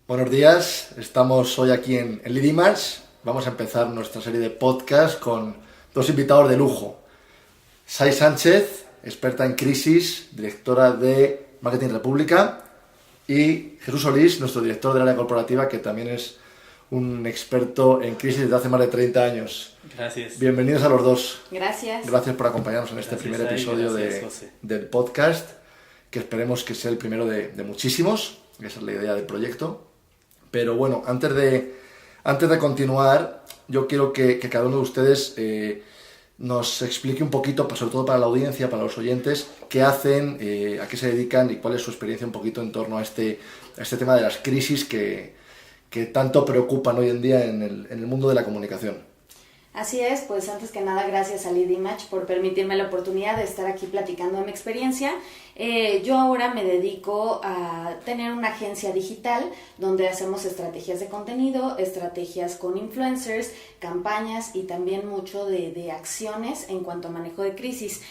Buenos días, estamos hoy aquí en Lidimatch. Vamos a empezar nuestra serie de podcast con dos invitados de lujo. Sai Sánchez, experta en crisis, directora de Marketing República, y Jesús Solís, nuestro director del área corporativa, que también es un experto en crisis desde hace más de 30 años. Gracias. Bienvenidos a los dos. Gracias. Gracias por acompañarnos en este primer episodio del podcast, que esperemos que sea el primero de muchísimos. Esa es la idea del proyecto. Pero bueno, antes de continuar, yo quiero que cada uno de ustedes nos explique un poquito, sobre todo para la audiencia, para los oyentes, qué hacen, a qué se dedican y cuál es su experiencia un poquito en torno a este tema de las crisis que tanto preocupan hoy en día en el mundo de la comunicación. Así es, pues antes que nada gracias a Lidimatch por permitirme la oportunidad de estar aquí platicando de mi experiencia. Yo ahora me dedico a tener una agencia digital donde hacemos estrategias de contenido, estrategias con influencers, campañas y también mucho de acciones en cuanto a manejo de crisis.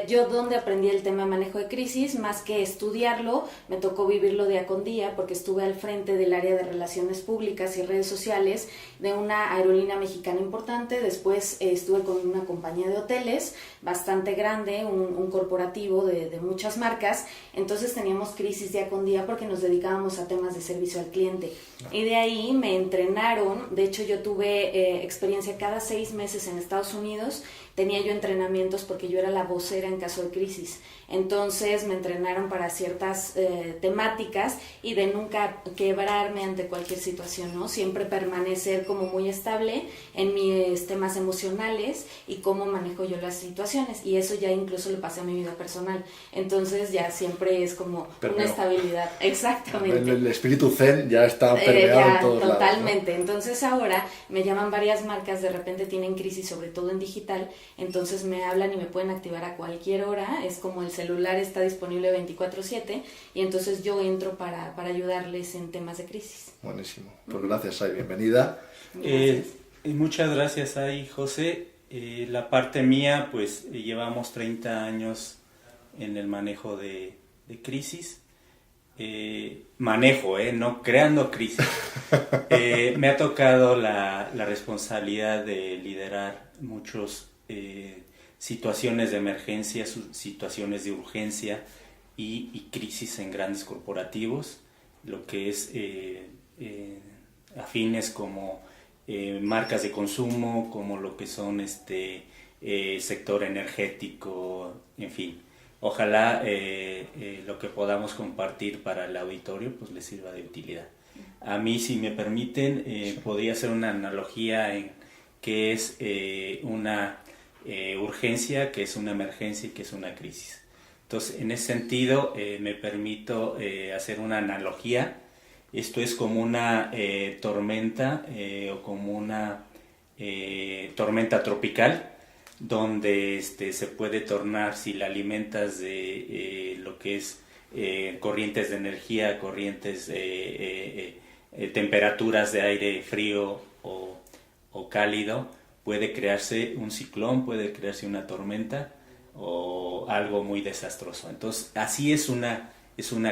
Yo donde aprendí el tema de manejo de crisis, más que estudiarlo, me tocó vivirlo día con día porque estuve al frente del área de relaciones públicas y redes sociales de una aerolínea mexicana importante. Después estuve con una compañía de hoteles bastante grande, un corporativo de muchas marcas. Entonces teníamos crisis día con día porque nos dedicábamos a temas de servicio al cliente. Y de ahí me entrenaron. De hecho, yo tuve experiencia cada 6 meses en Estados Unidos. Tenía yo entrenamientos porque yo era la vocera en caso de crisis. Entonces me entrenaron para ciertas temáticas y de nunca quebrarme ante cualquier situación, ¿no? Siempre permanecer como muy estable en mis temas emocionales y cómo manejo yo las situaciones. Y eso ya incluso lo pasé a mi vida personal. Entonces ya siempre es como una estabilidad. Exactamente. El espíritu zen ya está permeado en todos lados, totalmente. ¿no? Entonces ahora me llaman varias marcas, de repente tienen crisis, sobre todo en digital. Entonces me hablan y me pueden activar a cualquier hora. Es como el celular está disponible 24/7 y entonces yo entro para ayudarles en temas de crisis. Buenísimo. Pues gracias, Sai. Bienvenida. Muchas gracias, Sai, José. La parte mía, pues llevamos 30 años en el manejo de crisis. No creando crisis. Me ha tocado la responsabilidad de liderar muchos situaciones de emergencia, situaciones de urgencia y crisis en grandes corporativos, lo que es afines como marcas de consumo, como lo que son sector energético, en fin. Ojalá lo que podamos compartir para el auditorio pues les sirva de utilidad. A mí, si me permiten, podría hacer una analogía en qué es una urgencia, que es una emergencia y que es una crisis. Entonces, en ese sentido, me permito hacer una analogía. Esto es como una tormenta o como una tormenta tropical, donde se puede tornar, si la alimentas de lo que es corrientes de energía, corrientes temperaturas de aire frío o cálido, puede crearse un ciclón, puede crearse una tormenta o algo muy desastroso. Entonces, así es una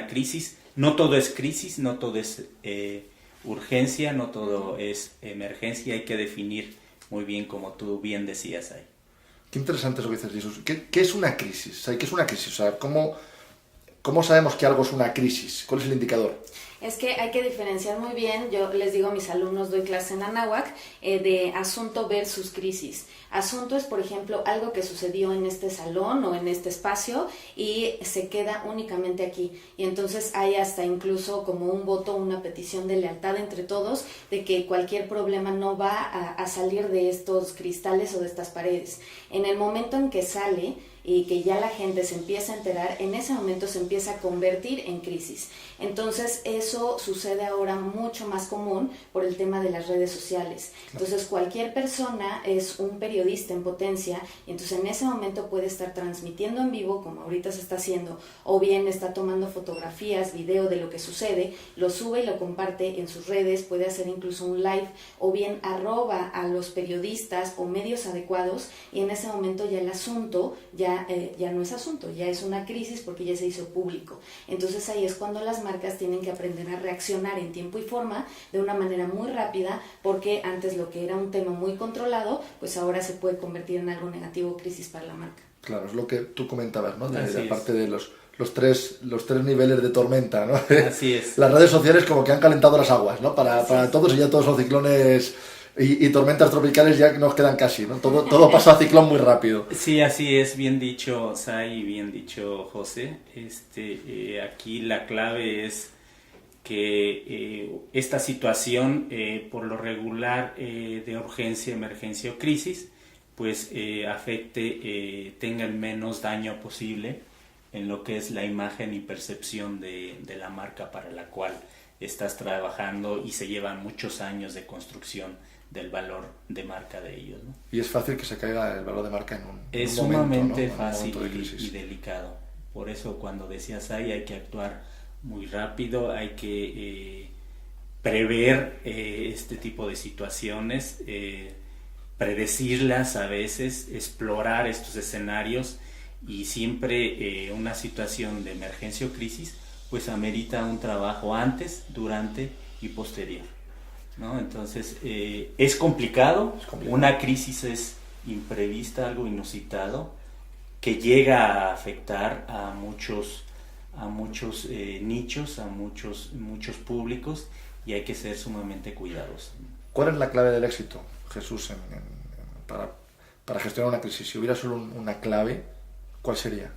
crisis. No todo es crisis, no todo es urgencia, no todo es emergencia. Hay que definir muy bien, como tú bien decías ahí. Qué interesante eso que dices, Jesús. ¿Qué es una crisis? ¿Qué es una crisis? O sea, ¿cómo sabemos que algo es una crisis? ¿Cuál es el indicador? Es que hay que diferenciar muy bien. Yo les digo a mis alumnos, doy clase en Anáhuac, de asunto versus crisis. Asunto es, por ejemplo, algo que sucedió en este salón o en este espacio y se queda únicamente aquí. Y entonces hay hasta incluso como un voto, una petición de lealtad entre todos, de que cualquier problema no va a salir de estos cristales o de estas paredes. En el momento en que sale y que ya la gente se empieza a enterar, en ese momento se empieza a convertir en crisis. Entonces eso sucede ahora mucho más común por el tema de las redes sociales. Entonces cualquier persona es un periodista en potencia y entonces en ese momento puede estar transmitiendo en vivo, como ahorita se está haciendo, o bien está tomando fotografías, video de lo que sucede, lo sube y lo comparte en sus redes, puede hacer incluso un live, o bien arroba a los periodistas o medios adecuados, y en ese momento ya el asunto ya no es asunto, ya es una crisis porque ya se hizo público. Entonces ahí es cuando las marcas tienen que aprender aprender a reaccionar en tiempo y forma de una manera muy rápida, porque antes lo que era un tema muy controlado, pues ahora se puede convertir en algo negativo, crisis para la marca. Claro, es lo que tú comentabas, ¿no? De la parte de los tres niveles de tormenta, ¿no? Así es. Las redes sociales como que han calentado las aguas, ¿no? Para todos, y ya todos los ciclones y tormentas tropicales ya nos quedan casi, ¿no? Todo pasa a ciclón muy rápido. Sí, así es, bien dicho, Sai, y bien dicho, José. Aquí la clave es que esta situación, por lo regular, de urgencia, emergencia o crisis, pues tenga el menos daño posible en lo que es la imagen y percepción de la marca para la cual estás trabajando, y se llevan muchos años de construcción del valor de marca de ellos, ¿no? Y es fácil que se caiga el valor de marca en un es momento, sumamente ¿no? fácil de y delicado. Por eso cuando decías ahí, hay que actuar muy rápido, hay que prever este tipo de situaciones, predecirlas a veces, explorar estos escenarios, y siempre una situación de emergencia o crisis pues amerita un trabajo antes, durante y posterior, ¿no? Entonces es complicado, una crisis es imprevista, algo inusitado, que llega a afectar a muchos nichos, a muchos públicos, y hay que ser sumamente cuidadosos. ¿Cuál es la clave del éxito, Jesús, para gestionar una crisis? Si hubiera solo una clave, ¿cuál sería?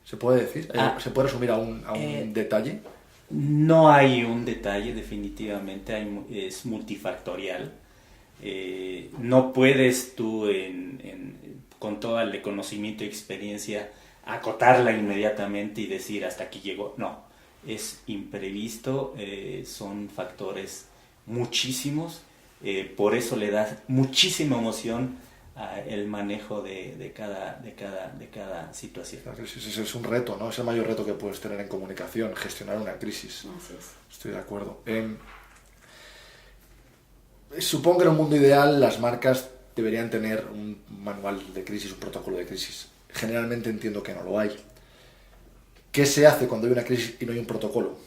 ¿Se puede decir? ¿Se puede resumir a un detalle? No hay un detalle, definitivamente, es multifactorial. No puedes tú, con todo el conocimiento y experiencia, acotarla inmediatamente y decir hasta aquí llegó. No, es imprevisto, son factores muchísimos, por eso le da muchísima emoción el manejo de cada situación. La crisis es un reto, ¿no? Es el mayor reto que puedes tener en comunicación, gestionar una crisis. Así es. Estoy de acuerdo. Supongo que en un mundo ideal las marcas deberían tener un manual de crisis, un protocolo de crisis. Generalmente entiendo que no lo hay. ¿Qué se hace cuando hay una crisis y no hay un protocolo?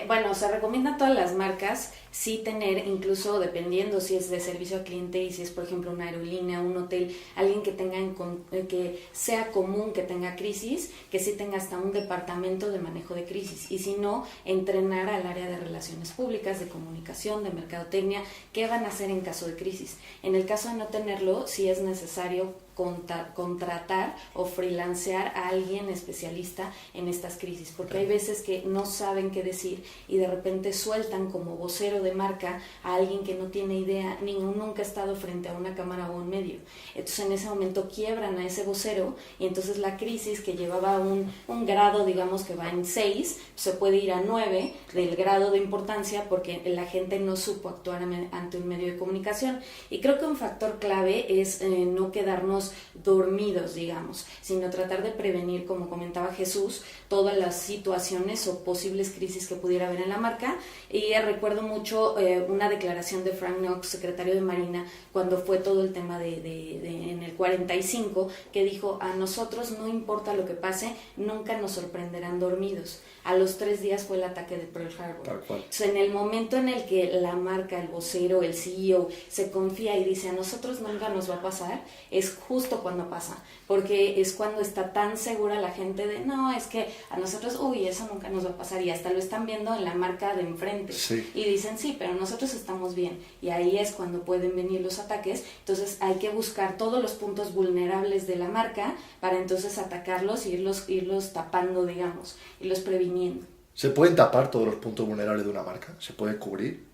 Bueno, se recomienda a todas las marcas sí tener, incluso dependiendo si es de servicio al cliente y si es, por ejemplo, una aerolínea, un hotel, alguien que que sea común que tenga crisis, que sí tenga hasta un departamento de manejo de crisis, y si no, entrenar al área de relaciones públicas, de comunicación, de mercadotecnia, qué van a hacer en caso de crisis. En el caso de no tenerlo, sí es necesario contratar o freelancear a alguien especialista en estas crisis, porque hay veces que no saben qué decir y de repente sueltan como vocero de marca a alguien que no tiene idea, nunca ha estado frente a una cámara o un medio. Entonces en ese momento quiebran a ese vocero, y entonces la crisis que llevaba un grado, digamos que va en 6, se puede ir a 9 del grado de importancia, porque la gente no supo actuar ante un medio de comunicación. Y creo que un factor clave es no quedarnos dormidos, digamos, sino tratar de prevenir, como comentaba Jesús, todas las situaciones o posibles crisis que pudiera haber en la marca. Y recuerdo mucho una declaración de Frank Knox, secretario de Marina, cuando fue todo el tema en el 45, que dijo: a nosotros no importa lo que pase, nunca nos sorprenderán dormidos. A los 3 días fue el ataque de Pearl Harbor. Tal cual. Entonces, en el momento en el que la marca, el vocero, el CEO se confía y dice: a nosotros nunca nos va a pasar, es justo cuando pasa, porque es cuando está tan segura la gente de no, es que a nosotros, eso nunca nos va a pasar, y hasta lo están viendo en la marca de enfrente, sí. Y dicen sí, pero nosotros estamos bien, y ahí es cuando pueden venir los ataques. Entonces hay que buscar todos los puntos vulnerables de la marca para entonces atacarlos y irlos tapando, digamos, irlos previniendo. ¿Se pueden tapar todos los puntos vulnerables de una marca? ¿Se puede cubrir?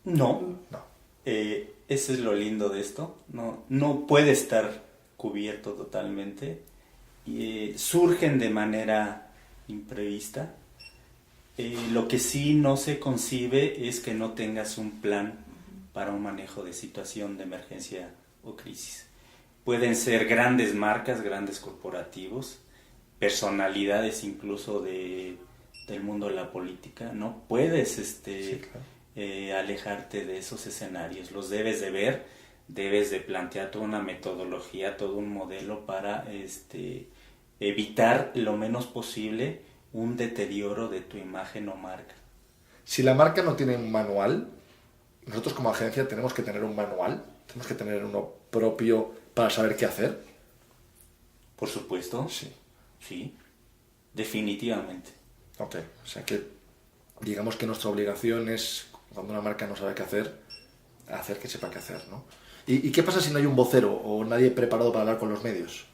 No. Eso es lo lindo de esto. No puede estar cubierto totalmente. Surgen de manera imprevista. Lo que sí no se concibe es que no tengas un plan para un manejo de situación de emergencia o crisis. Pueden ser grandes marcas, grandes corporativos, personalidades incluso del mundo de la política. No puedes sí, claro. alejarte de esos escenarios. Los debes de ver, debes de plantear toda una metodología, todo un modelo para evitar lo menos posible un deterioro de tu imagen o marca. Si la marca no tiene un manual, nosotros como agencia tenemos que tener un manual, tenemos que tener uno propio para saber qué hacer. Por supuesto. Sí. Sí, definitivamente. Ok, o sea que digamos que nuestra obligación es, cuando una marca no sabe qué hacer que sepa qué hacer, ¿no? ¿Y qué pasa si no hay un vocero o nadie preparado para hablar con los medios?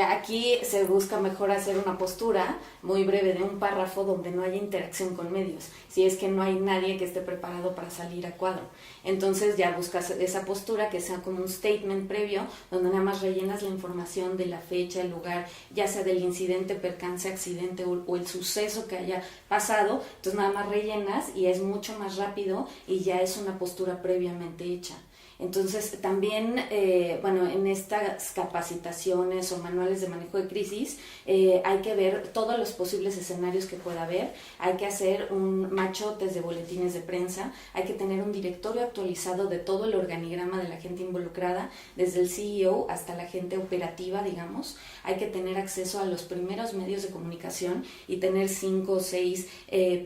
Aquí se busca mejor hacer una postura muy breve de un párrafo donde no haya interacción con medios, si es que no hay nadie que esté preparado para salir a cuadro. Entonces ya buscas esa postura que sea como un statement previo, donde nada más rellenas la información de la fecha, el lugar, ya sea del incidente, percance, accidente o el suceso que haya pasado. Entonces nada más rellenas y es mucho más rápido y ya es una postura previamente hecha. Entonces, también, en estas capacitaciones o manuales de manejo de crisis, hay que ver todos los posibles escenarios que pueda haber, hay que hacer un machotes de boletines de prensa, hay que tener un directorio actualizado de todo el organigrama de la gente involucrada, desde el CEO hasta la gente operativa, digamos. Hay que tener acceso a los primeros medios de comunicación y tener 5 o 6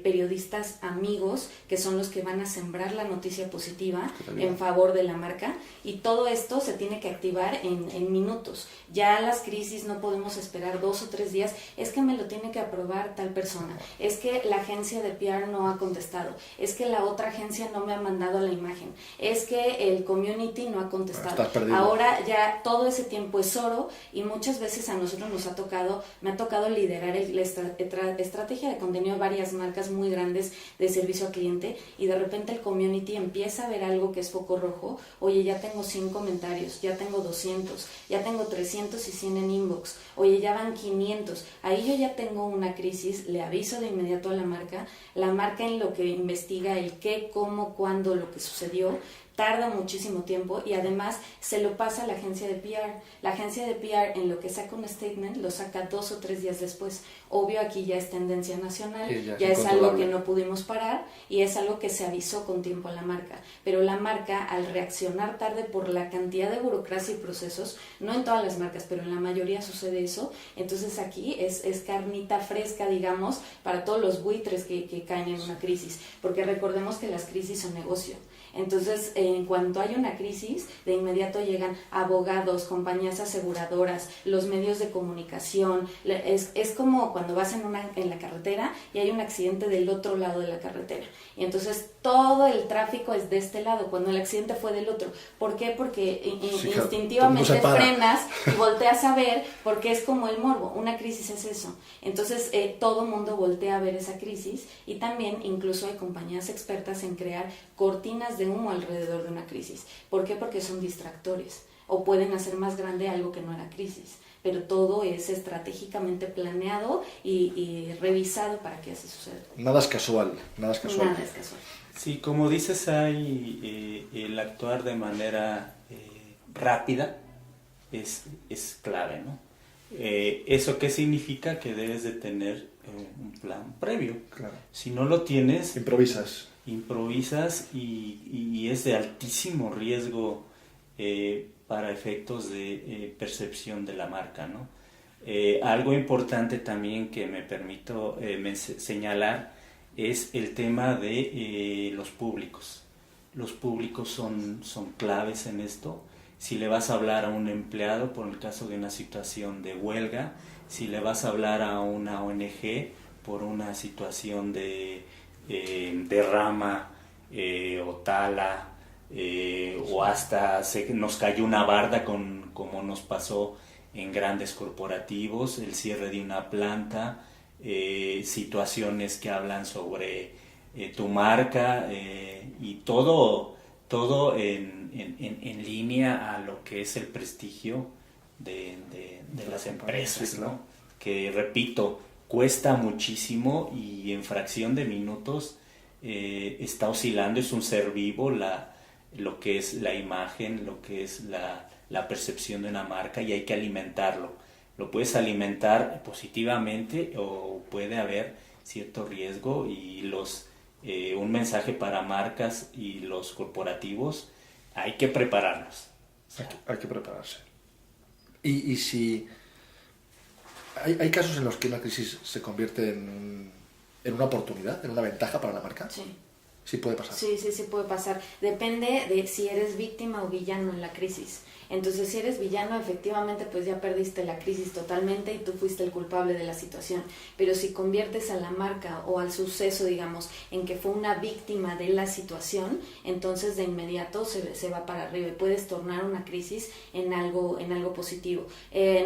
periodistas amigos que son los que van a sembrar la noticia positiva en favor de la marca, y todo esto se tiene que activar en minutos. Ya las crisis no podemos esperar 2 o 3 días, es que me lo tiene que aprobar tal persona, es que la agencia de PR no ha contestado, es que la otra agencia no me ha mandado la imagen, es que el community no ha contestado. Ahora ya todo ese tiempo es oro, y muchas veces a nosotros me ha tocado liderar la estrategia de contenido de varias marcas muy grandes de servicio al cliente, y de repente el community empieza a ver algo que es foco rojo. Oye, ya tengo 100 comentarios, ya tengo 200, ya tengo 300 y 100 en inbox, oye, ya van 500, ahí yo ya tengo una crisis, le aviso de inmediato a la marca en lo que investiga el qué, cómo, cuándo, lo que sucedió, tarda muchísimo tiempo, y además se lo pasa a la agencia de PR. La agencia de PR en lo que saca un statement lo saca 2 o 3 días después. Obvio, aquí ya es tendencia nacional, ya es algo que no pudimos parar y es algo que se avisó con tiempo a la marca. Pero la marca, al reaccionar tarde por la cantidad de burocracia y procesos, no en todas las marcas, pero en la mayoría sucede eso, entonces aquí es carnita fresca, digamos, para todos los buitres que caen en una crisis, porque recordemos que las crisis son negocio. Entonces, en cuanto hay una crisis, de inmediato llegan abogados, compañías aseguradoras, los medios de comunicación. Es como cuando vas en la carretera y hay un accidente del otro lado de la carretera. Y entonces todo el tráfico es de este lado, cuando el accidente fue del otro. ¿Por qué? Porque instintivamente frenas y volteas a ver, porque es como el morbo. Una crisis es eso. Entonces, todo mundo voltea a ver esa crisis, y también incluso hay compañías expertas en crear cortinas de humo alrededor de una crisis. ¿Por qué? Porque son distractores o pueden hacer más grande algo que no era crisis, pero todo es estratégicamente planeado y revisado para que así suceda. Nada es casual. Nada es casual. Sí, como dices, hay el actuar de manera rápida es clave, ¿no? ¿Eso qué significa? Que debes de tener un plan previo. Claro. Si no lo tienes, improvisas y es de altísimo riesgo para efectos de percepción de la marca, ¿no? Algo importante también que me permito señalar es el tema de los públicos. Los públicos son claves en esto. Si le vas a hablar a un empleado por el caso de una situación de huelga, si le vas a hablar a una ONG por una situación de derrama o tala, o hasta nos cayó una barda como nos pasó en grandes corporativos, el cierre de una planta, situaciones que hablan sobre tu marca, y todo en línea a lo que es el prestigio de las empresas, ¿no? Que, repito, cuesta muchísimo y en fracción de minutos está oscilando. Es un ser vivo lo que es la imagen, lo que es la percepción de una marca, y hay que alimentarlo. Lo puedes alimentar positivamente o puede haber cierto riesgo, y un mensaje para marcas y los corporativos, hay que prepararlos. Hay que prepararse. Y si ¿Hay casos en los que una crisis se convierte en una oportunidad, en una ventaja para la marca? Sí. Sí puede pasar. Sí puede pasar. Depende de si eres víctima o villano en la crisis. Entonces, si eres villano, efectivamente, pues ya perdiste la crisis totalmente y tú fuiste el culpable de la situación. Pero si conviertes a la marca o al suceso, digamos, en que fue una víctima de la situación, entonces de inmediato se va para arriba y puedes tornar una crisis en algo positivo.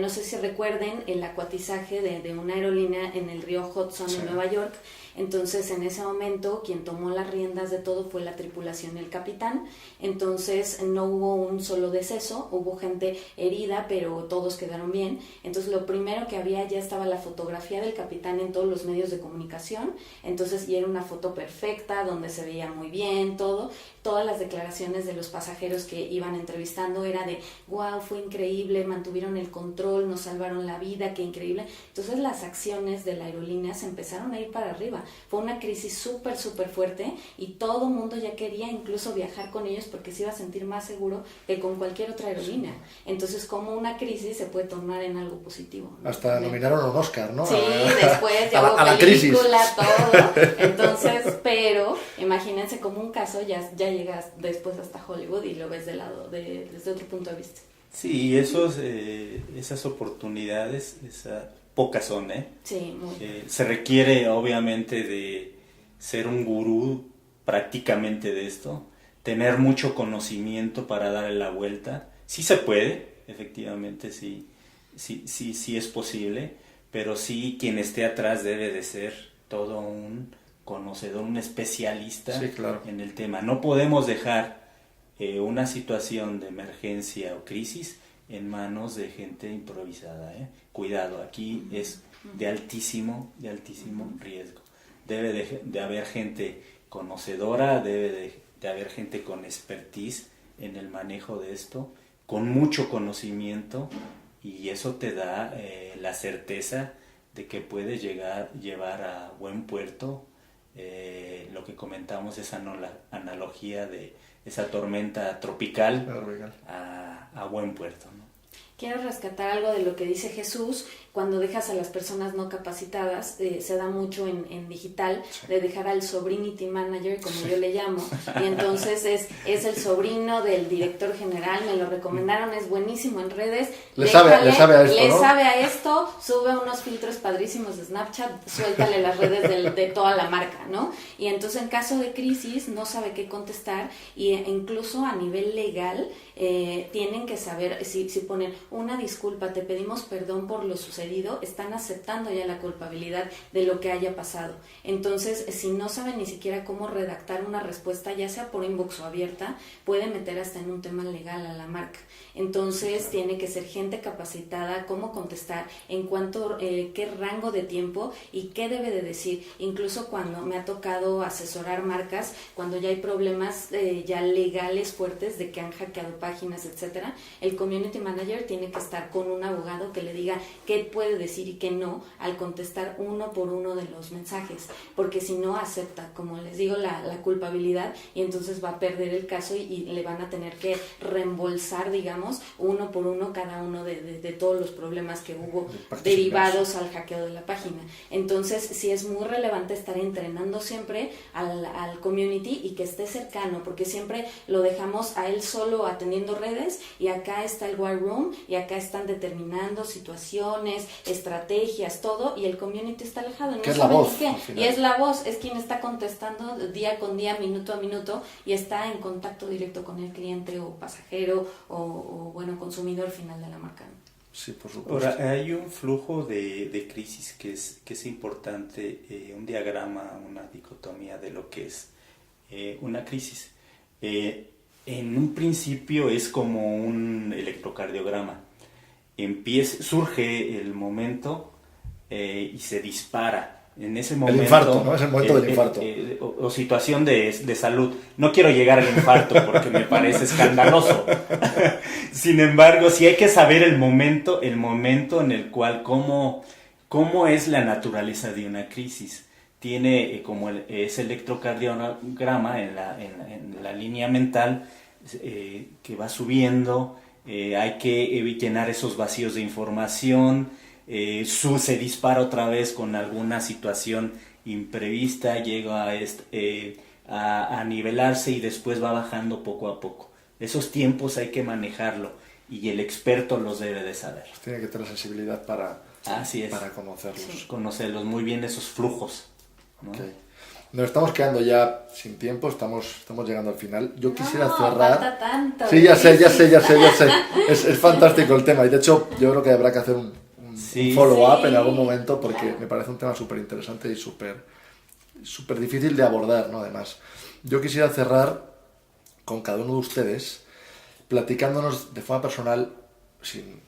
No sé si recuerden el acuatizaje de una aerolínea en el río Hudson, sí, en Nueva York. Entonces, en ese momento, quien tomó las riendas de todo fue la tripulación y el capitán. Entonces, no hubo un solo deceso, hubo gente herida, pero todos quedaron bien. Entonces, lo primero que había, ya estaba la fotografía del capitán en todos los medios de comunicación. Entonces, y era una foto perfecta, donde se veía muy bien todo. Todas las declaraciones de los pasajeros que iban entrevistando era de, wow, fue increíble, mantuvieron el control, nos salvaron la vida, qué increíble. Entonces, las acciones de la aerolínea se empezaron a ir para arriba. Fue una crisis súper fuerte y todo el mundo ya quería incluso viajar con ellos porque se iba a sentir más seguro que con cualquier otra aerolínea. Entonces, como una crisis se puede tornar en algo positivo, ¿no? Hasta nominaron un Oscar, ¿no? Sí, después ya hubo película, todo. Entonces, pero imagínense como un caso, ya llegas después hasta Hollywood y lo ves desde otro punto de vista. Sí, y esas oportunidades, pocas son, ¿eh? Sí, muy. Se requiere obviamente de ser un gurú prácticamente de esto, tener mucho conocimiento para darle la vuelta. Sí se puede, efectivamente, sí es posible, pero sí quien esté atrás debe de ser todo un conocedor, un especialista, sí, claro, en el tema. No podemos dejar una situación de emergencia o crisis en manos de gente improvisada, ¿eh? Cuidado, aquí es de altísimo riesgo. Debe de haber gente conocedora, debe de haber gente con expertise en el manejo de esto, con mucho conocimiento, y eso te da la certeza de que puedes llevar a buen puerto lo que comentamos, esa analogía de esa tormenta tropical a buen puerto, ¿no? Quiero rescatar algo de lo que dice Jesús. Cuando dejas a las personas no capacitadas, se da mucho en digital, de dejar al sobrinity manager, como yo le llamo, y entonces es el sobrino del director general, me lo recomendaron, es buenísimo en redes, le sabe a esto, ¿no? Sabe a esto, sube unos filtros padrísimos de Snapchat, suéltale las redes de toda la marca, ¿no? Y entonces en caso de crisis no sabe qué contestar, y incluso a nivel legal tienen que saber, si ponen una disculpa, te pedimos perdón por lo sucedido, están aceptando ya la culpabilidad de lo que haya pasado. Entonces, si no saben ni siquiera cómo redactar una respuesta, ya sea por inbox o abierta, puede meter hasta en un tema legal a la marca. Entonces, tiene que ser gente capacitada, cómo contestar, en cuanto, qué rango de tiempo y qué debe de decir. Incluso cuando me ha tocado asesorar marcas, cuando ya hay problemas ya legales fuertes de que han hackeado páginas, etcétera, el community manager tiene que estar con un abogado que le diga qué puede decir y qué no al contestar uno por uno de los mensajes, porque si no acepta, como les digo, la culpabilidad, y entonces va a perder el caso y le van a tener que reembolsar, digamos, uno por uno cada uno de todos los problemas que hubo derivados al hackeo de la página. Entonces sí es muy relevante estar entrenando siempre al community y que esté cercano, porque siempre lo dejamos a él solo atendiendo redes, y acá está el war room y acá están determinando situaciones, estrategias, todo, y el community está alejado, no sabe ni qué, y es la voz, es quien está contestando día con día, minuto a minuto, y está en contacto directo con el cliente o pasajero o bueno, consumidor final de la marca. Sí, por supuesto. Ahora, hay un flujo de crisis que es importante, un diagrama, una dicotomía de lo que es una crisis. En un principio es como un electrocardiograma. Surge el momento y se dispara. En ese momento, el infarto, ¿no? Es el momento del infarto. O situación de salud. No quiero llegar al infarto porque me parece escandaloso. Sin embargo, sí hay que saber el momento en el cual, cómo es la naturaleza de una crisis. Tiene como ese electrocardiograma en la línea mental que va subiendo. Hay que llenar esos vacíos de información. se dispara otra vez con alguna situación imprevista, llega a nivelarse y después va bajando poco a poco. Esos tiempos hay que manejarlo y el experto los debe de saber. Pues tiene que tener sensibilidad para conocerlos. Sí. Conocerlos muy bien, esos flujos, ¿no? Okay. Nos estamos quedando ya sin tiempo, estamos llegando al final. Yo quisiera cerrar... Falta tanto. Sí, ya sé. Es fantástico el tema y de hecho yo creo que habrá que hacer un follow-up en algún momento porque me parece un tema súper interesante y súper difícil de abordar, ¿no? Además, yo quisiera cerrar con cada uno de ustedes platicándonos de forma personal,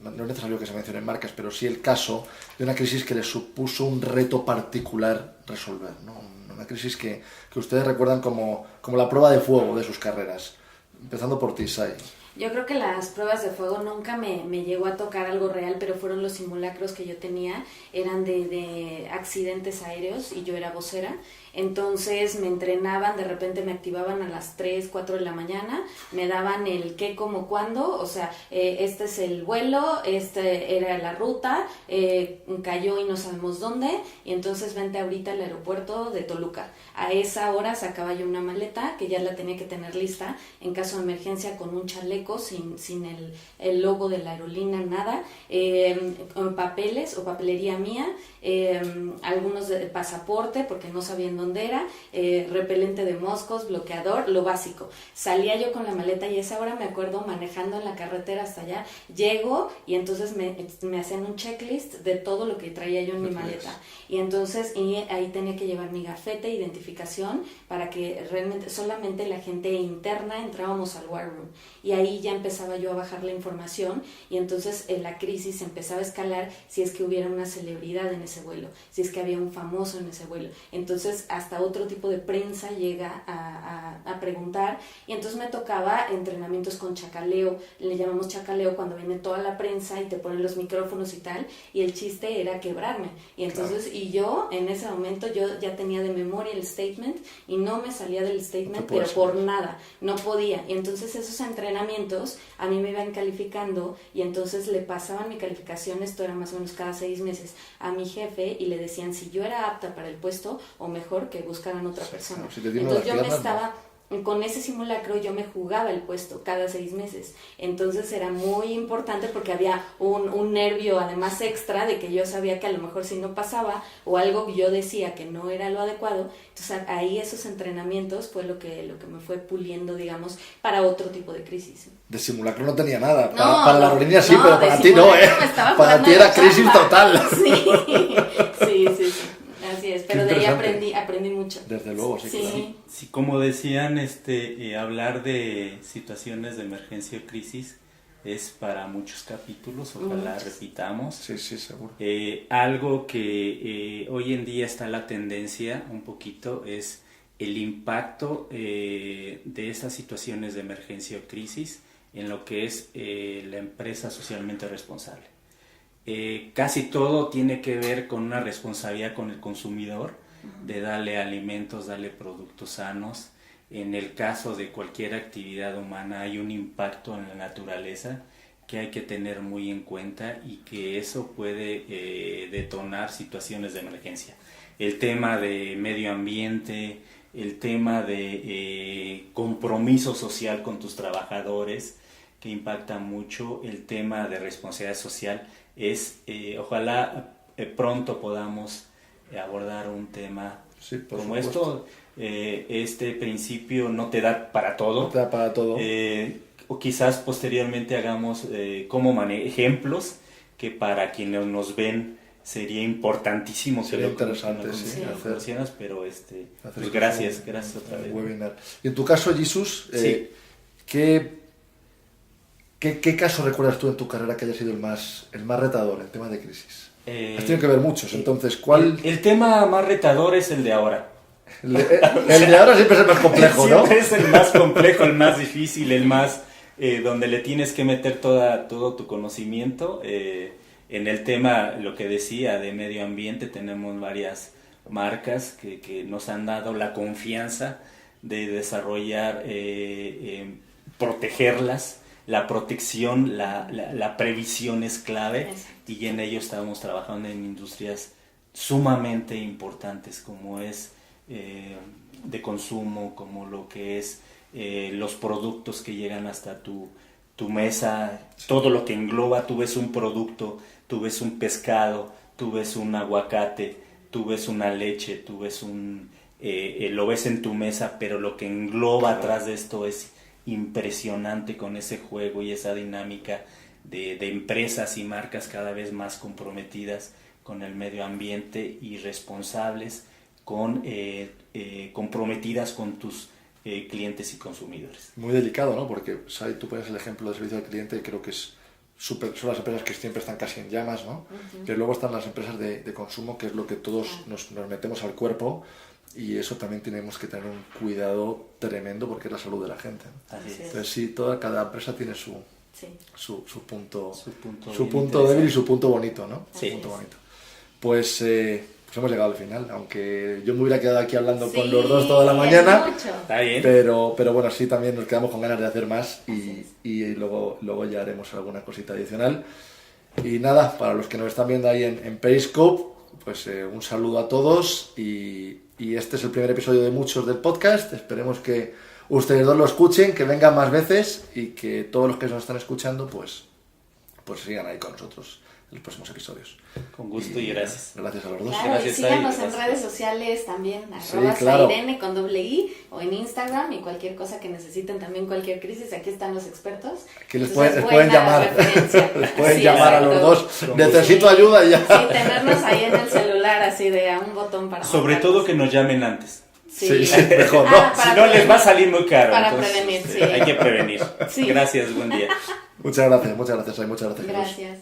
no es necesario que se mencionen marcas, pero sí el caso de una crisis que les supuso un reto particular resolver, ¿no? Una crisis que ustedes recuerdan como la prueba de fuego de sus carreras. Empezando por ti, Sai. Yo creo que las pruebas de fuego nunca me llegó a tocar algo real, pero fueron los simulacros que yo tenía, eran de accidentes aéreos y yo era vocera. Entonces me entrenaban, de repente me activaban a las 3, 4 de la mañana, me daban el qué, cómo, cuándo, o sea, este es el vuelo, este era la ruta, cayó y no sabemos dónde, y entonces vente ahorita al aeropuerto de Toluca. A esa hora sacaba yo una maleta que ya la tenía que tener lista en caso de emergencia con un chaleco sin el logo de la aerolínea, nada, con papeles o papelería mía, algunos de pasaporte porque no sabían dónde era, repelente de moscos, bloqueador, lo básico. Salía yo con la maleta y a esa hora me acuerdo manejando en la carretera hasta allá, llego y entonces me hacían un checklist de todo lo que traía yo en mi maleta y entonces ahí tenía que llevar mi gafete, identificación para que realmente solamente la gente interna entrábamos al war room y ahí ya empezaba yo a bajar la información y entonces la crisis empezaba a escalar si es que hubiera una celebridad en ese vuelo, si es que había un famoso en ese vuelo, entonces hasta otro tipo de prensa llega a preguntar y entonces me tocaba entrenamientos con chacaleo, le llamamos chacaleo cuando viene toda la prensa y te ponen los micrófonos y tal, y el chiste era quebrarme, y entonces claro. Y yo en ese momento yo ya tenía de memoria el statement y no me salía del statement, pero por nada, no podía, y entonces esos entrenamientos a mí me iban calificando y entonces le pasaban mi calificación, esto era más o menos cada 6 meses, a mi jefe y le decían si yo era apta para el puesto o mejor que buscaran otra persona. Si entonces yo me estaba... Con ese simulacro yo me jugaba el puesto cada 6 meses, entonces era muy importante porque había un nervio además extra de que yo sabía que a lo mejor si no pasaba o algo que yo decía que no era lo adecuado, entonces ahí esos entrenamientos fue lo que me fue puliendo, digamos, para otro tipo de crisis. De simulacro no tenía nada, para la aerolínea sí, pero para ti no, para ti era crisis total. Sí. Así es, pero de ahí aprendí mucho. Desde luego, sí. Claro. Sí, como decían, hablar de situaciones de emergencia o crisis es para muchos capítulos, ojalá repitamos. Sí, seguro. Algo que hoy en día está la tendencia un poquito es el impacto de estas situaciones de emergencia o crisis en lo que es la empresa socialmente responsable. Casi todo tiene que ver con una responsabilidad con el consumidor, de darle alimentos, darle productos sanos. En el caso de cualquier actividad humana hay un impacto en la naturaleza que hay que tener muy en cuenta y que eso puede detonar situaciones de emergencia. El tema de medio ambiente, el tema de compromiso social con tus trabajadores, que impacta mucho, el tema de responsabilidad social, es ojalá pronto podamos abordar un tema como esto. Este principio no te da para todo. No te da para todo. O quizás posteriormente hagamos ejemplos que para quienes nos ven sería importantísimo. Sería interesante, sí. Pero pues gracias otra vez. Webinar. Y en tu caso, Jesús, sí. ¿Qué caso recuerdas tú en tu carrera que haya sido el más retador en tema de crisis? Has tenido que ver muchos, entonces, ¿cuál...? El tema más retador es el de ahora. El de ahora siempre es el más complejo, ¿no? Siempre es el más complejo, el más difícil, el más... donde le tienes que meter todo tu conocimiento. En el tema, lo que decía, de medio ambiente, tenemos varias marcas que nos han dado la confianza de desarrollar, protegerlas, la protección, la previsión es clave. Exacto. Y en ello estamos trabajando en industrias sumamente importantes como es de consumo, como lo que es los productos que llegan hasta tu mesa, todo lo que engloba. Tú ves un producto, tú ves un pescado, tú ves un aguacate, tú ves una leche, tú ves lo ves en tu mesa, pero lo que engloba atrás de esto es impresionante, con ese juego y esa dinámica de empresas y marcas cada vez más comprometidas con el medio ambiente y responsables, comprometidas con tus clientes y consumidores. Muy delicado, ¿no? Porque tú pones el ejemplo de servicio al cliente y creo que son las empresas que siempre están casi en llamas, ¿no? Uh-huh. Pero luego están las empresas de consumo, que es lo que todos nos metemos al cuerpo, y eso también tenemos que tener un cuidado tremendo porque es la salud de la gente, ¿no? Así es. Entonces sí, cada empresa tiene su punto débil y su punto bonito, ¿no? Sí. Su punto bonito. Pues hemos llegado al final, aunque yo me hubiera quedado aquí hablando con los dos toda la mañana. Está bien. Pero bueno, sí, también nos quedamos con ganas de hacer más y luego ya haremos alguna cosita adicional. Y nada, para los que nos están viendo ahí en Periscope, pues un saludo a todos y este es el primer episodio de muchos del podcast. Esperemos que ustedes dos lo escuchen, que vengan más veces y que todos los que nos están escuchando pues sigan ahí con nosotros en los próximos episodios. Con gusto y gracias. Gracias a los dos. Claro, Gracias, y síganos gracias. en redes sociales también, Sí, claro. @Sairene con .i o en Instagram, y cualquier cosa que necesiten, también cualquier crisis, aquí están los expertos. Que les Entonces, pueden buena llamar. referencia. Les pueden Sí, llamar a exacto. los dos. Con Necesito gusto. ayuda y ya. Sí, tenernos ahí en el celular, así de a un botón para Sobre marcarnos. todo que nos llamen antes. Sí, mejor, ¿no? Para Si no, les va a salir muy caro. Para entonces, prevenir, sí. Hay que prevenir. Sí. Gracias, buen día. Muchas gracias, Ay, muchas gracias. Jesús. Gracias.